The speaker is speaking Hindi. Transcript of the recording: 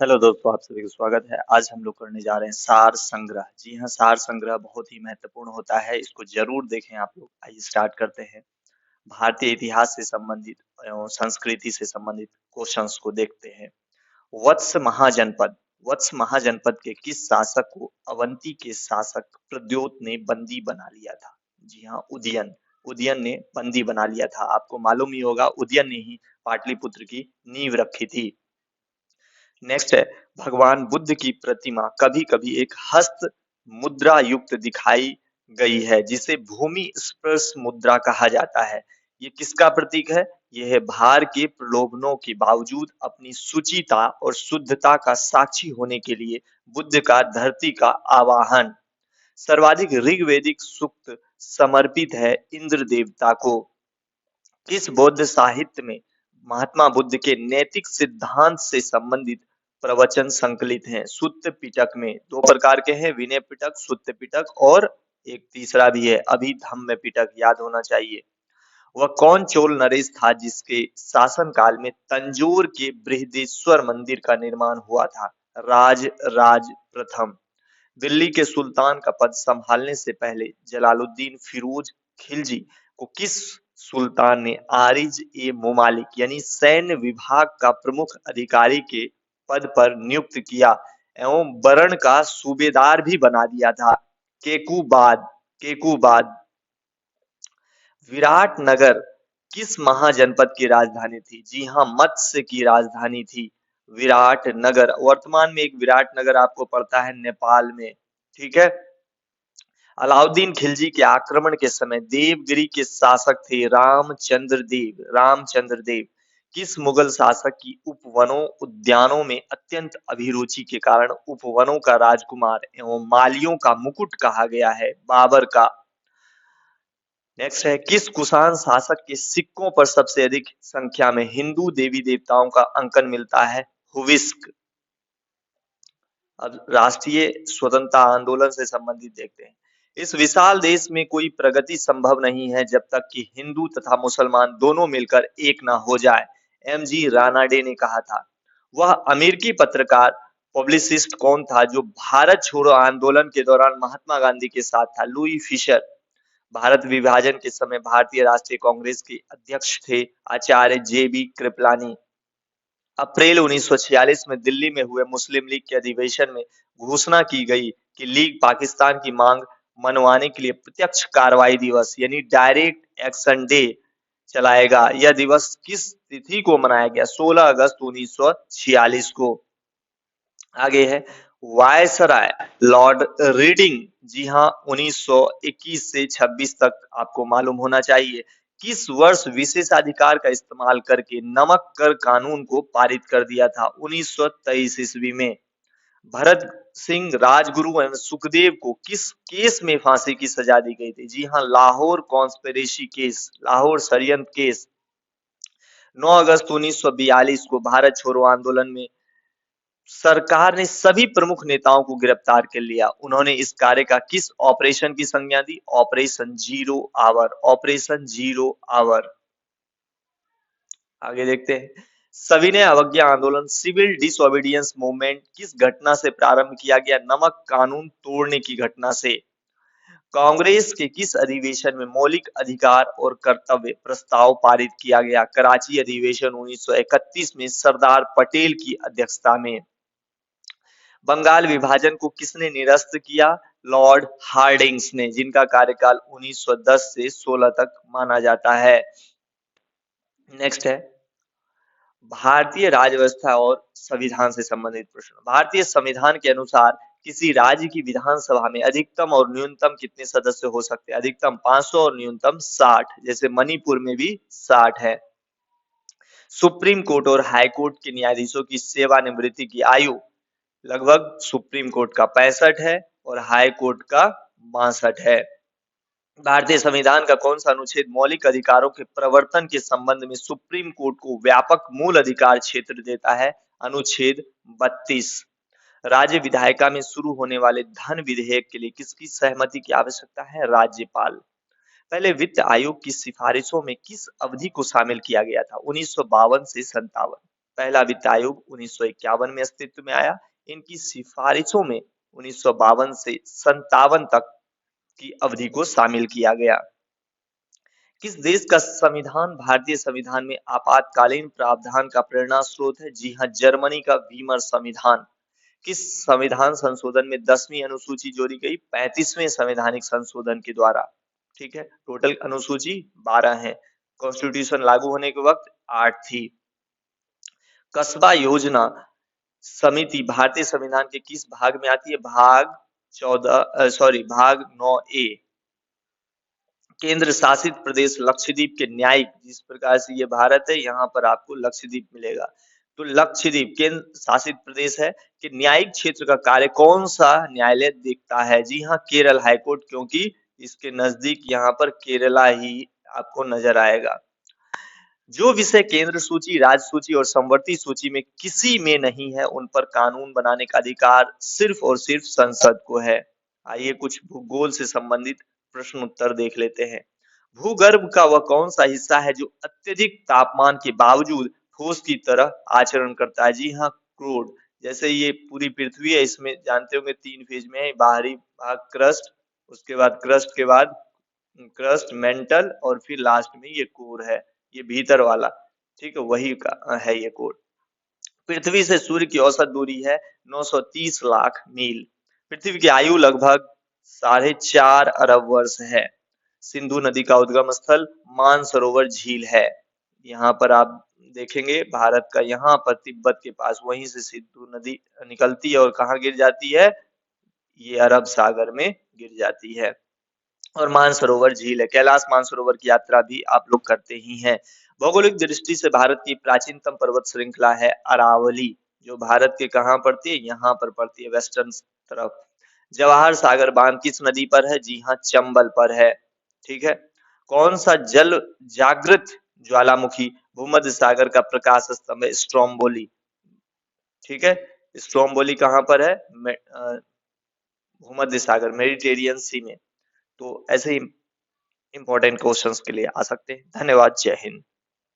हेलो दोस्तों, आप सभी का स्वागत है। आज हम लोग करने जा रहे हैं सार संग्रह। जी हाँ, सार संग्रह बहुत ही महत्वपूर्ण होता है, इसको जरूर देखें आप लोग। आइए स्टार्ट करते हैं। भारतीय इतिहास से संबंधित एवं संस्कृति से संबंधित क्वेश्चंस को देखते हैं। वत्स महाजनपद। वत्स महाजनपद के किस शासक को अवंती के शासक प्रद्योत ने बंदी बना लिया था? जी हाँ, उदयन। उदयन ने बंदी बना लिया था। आपको मालूम ही होगा, उदयन ने ही पाटलिपुत्र की नींव रखी थी। नेक्स्ट है, भगवान बुद्ध की प्रतिमा कभी कभी एक हस्त मुद्रा युक्त दिखाई गई है, जिसे भूमि स्पर्श मुद्रा कहा जाता है। ये किसका प्रतीक है? यह है भार के प्रलोभनों के बावजूद अपनी सुचिता और शुद्धता का साक्षी होने के लिए बुद्ध का धरती का आवाहन। सर्वाधिक ऋग्वेदिक सूक्त समर्पित है इंद्र देवता को। किस बौद्ध साहित्य में महात्मा बुद्ध के नैतिक सिद्धांत से संबंधित प्रवचन संकलित हैं? सुत्त पिटक में। दो प्रकार के हैं, विनय पिटक, सुत्त पिटक, और एक तीसरा भी है, अभिधम्म पिटक, याद होना चाहिए। वह कौन चोल नरेश था जिसके शासन काल में तंजोर के बृहदेश्वर मंदिर का निर्माण हुआ था? राज राज प्रथम। दिल्ली के सुल्तान का पद संभालने से पहले जलालुद्दीन फिरोज खिलजी को किस सुल्तान ने आरिज ए मुमालिक यानी सैन्य विभाग का प्रमुख अधिकारी के पद पर नियुक्त किया एवं बरण का सूबेदार भी बना दिया था? केकुबाद। केकुबाद। विराटनगर किस महाजनपद की राजधानी थी? जी हाँ, मत्स्य की राजधानी थी विराटनगर। वर्तमान में एक विराटनगर आपको पड़ता है नेपाल में। ठीक है। अलाउद्दीन खिलजी के आक्रमण के समय देवगिरी के शासक थे रामचंद्र देव। रामचंद्र देव। किस मुगल शासक की उपवनों उद्यानों में अत्यंत अभिरुचि के कारण उपवनों का राजकुमार एवं मालियों का मुकुट कहा गया है? बाबर का। नेक्स्ट है, किस कुषाण शासक के सिक्कों पर सबसे अधिक संख्या में हिंदू देवी देवताओं का अंकन मिलता है? हुविस्क। अब राष्ट्रीय स्वतंत्रता आंदोलन से संबंधित देखते हैं। इस विशाल देश में कोई प्रगति संभव नहीं है जब तक कि हिंदू तथा मुसलमान दोनों मिलकर एक ना हो जाए, एमजी रानाडे ने कहा था। वह अमेरिकी पत्रकार पब्लिसिस्ट कौन था जो भारत छोड़ो आंदोलन के दौरान महात्मा गांधी के साथ था? Louis Fischer. भारत विभाजन के समय भारतीय राष्ट्रीय कांग्रेस के अध्यक्ष थे आचार्य जे बी कृपलानी। अप्रैल 1946 में दिल्ली में हुए मुस्लिम लीग के अधिवेशन में घोषणा की गई कि लीग पाकिस्तान की मांग मनवाने के लिए प्रत्यक्ष कार्रवाई दिवस यानी डायरेक्ट एक्शन डे चलाएगा। यह दिवस किस तिथि को मनाया गया? 16 अगस्त 1946 को। आगे है, वायसराय लॉर्ड रीडिंग। जी हाँ, 1921 से 26 तक आपको मालूम होना चाहिए। किस वर्ष विशेषाधिकार का इस्तेमाल करके नमक कर कानून को पारित कर दिया था? 1923 ईस्वी में। भरत सिंह राजगुरु एवं सुखदेव को किस केस में फांसी की सजा दी गई थी? जी हाँ, लाहौर कॉन्स्पिरेसी केस, लाहौर षड्यंत्र केस। 9 अगस्त 1942 को भारत छोड़ो आंदोलन में सरकार ने सभी प्रमुख नेताओं को गिरफ्तार कर लिया। उन्होंने इस कार्य का किस ऑपरेशन की संज्ञा दी? Operation zero hour. Operation zero hour. आगे देखते हैं, सविनय अवज्ञा आंदोलन सिविल डिसोबीडियंस मूवमेंट किस घटना से प्रारंभ किया गया? नमक कानून तोड़ने की घटना से। कांग्रेस के किस अधिवेशन में मौलिक अधिकार और कर्तव्य प्रस्ताव पारित किया गया? कराची अधिवेशन 1931 में सरदार पटेल की अध्यक्षता में। बंगाल विभाजन को किसने निरस्त किया? लॉर्ड हार्डिंग्स ने, जिनका कार्यकाल 1910 से 16 तक माना जाता है। नेक्स्ट है, भारतीय राज्य व्यवस्था और संविधान से संबंधित प्रश्न। भारतीय संविधान के अनुसार किसी राज्य की विधानसभा में अधिकतम और न्यूनतम कितने सदस्य हो सकते हैं? अधिकतम 500 और न्यूनतम 60, जैसे मणिपुर में भी 60 है। सुप्रीम कोर्ट और हाई कोर्ट के न्यायाधीशों की सेवानिवृत्ति की आयु लगभग सुप्रीम कोर्ट का 65 है और हाई कोर्ट का 62 है। भारतीय संविधान का कौन सा अनुच्छेद मौलिक अधिकारों के प्रवर्तन के संबंध में सुप्रीम कोर्ट को व्यापक मूल अधिकार क्षेत्र देता है? अनुच्छेद 32। राज्य विधायिका में शुरू होने वाले धन विधेयक के लिए किसकी सहमति की आवश्यकता है? राज्यपाल। पहले वित्त आयोग की सिफारिशों में किस अवधि को शामिल किया गया था? 1952 से 57। पहला वित्त आयोग 1951 में अस्तित्व में आया। इनकी सिफारिशों में 1952 से 57 तक की अवधि को शामिल किया गया। किस देश का संविधान भारतीय संविधान में आपातकालीन प्रावधान का प्रेरणा स्रोत है? जी हाँ, जर्मनी का वीमर संविधान। किस संविधान संशोधन में 10वीं अनुसूची जोड़ी गई? 35वें संवैधानिक संशोधन के द्वारा। ठीक है, टोटल अनुसूची 12 है। कॉन्स्टिट्यूशन लागू होने के वक्त 8 थी। कस्बा योजना समिति भारतीय संविधान के किस भाग में आती है? भाग 9A। केंद्र शासित प्रदेश लक्षद्वीप के न्यायिक, जिस प्रकार से ये भारत है, यहाँ पर आपको लक्षद्वीप मिलेगा, तो लक्षद्वीप केंद्र शासित प्रदेश है कि न्यायिक क्षेत्र का कार्य कौन सा न्यायालय देखता है? जी हाँ, केरल हाईकोर्ट, क्योंकि इसके नजदीक यहाँ पर केरला ही आपको नजर आएगा। जो विषय केंद्र सूची, राज्य सूची और समवर्ती सूची में किसी में नहीं है, उन पर कानून बनाने का अधिकार सिर्फ और सिर्फ संसद को है। आइए कुछ भूगोल से संबंधित प्रश्न उत्तर देख लेते हैं। भूगर्भ का वह कौन सा हिस्सा है जो अत्यधिक तापमान के बावजूद ठोस की तरह आचरण करता है? जी हाँ, क्रोड। जैसे ये पूरी पृथ्वी है, इसमें जानते होंगे 3 फेज में है। बाहरी भाग क्रस्ट, उसके बाद क्रस्ट के बाद क्रस्ट, मेंटल और फिर लास्ट में ये कोर है, ये भीतर वाला। ठीक है, वही का है ये कोर। पृथ्वी से सूर्य की औसत दूरी है 930 लाख मील। पृथ्वी की आयु लगभग 4.5 अरब वर्ष है। सिंधु नदी का उद्गम स्थल मानसरोवर झील है। यहाँ पर आप देखेंगे भारत का, यहाँ पर तिब्बत के पास, वहीं से सिंधु नदी निकलती है और कहाँ गिर जाती है? ये अरब सागर में गिर जाती है। और मानसरोवर झील है। कैलाश मानसरोवर की यात्रा भी आप लोग करते ही हैं। भौगोलिक दृष्टि से भारत की प्राचीनतम पर्वत श्रृंखला है अरावली, जो भारत के कहाँ पड़ती है? यहाँ पर पड़ती है, वेस्टर्न तरफ। जवाहर सागर बांध किस नदी पर है? जी हाँ, चंबल पर है। ठीक है। कौन सा जल जागृत ज्वालामुखी भूमध्य सागर का प्रकाश स्तंभ है? स्ट्रोम्बोली। ठीक है, स्ट्रोम्बोली कहाँ पर है? भूमध्य सागर, मेडिटेरियन सी में। तो ऐसे ही इंपॉर्टेंट क्वेश्चंस के लिए आ सकते हैं। धन्यवाद, जय हिंद।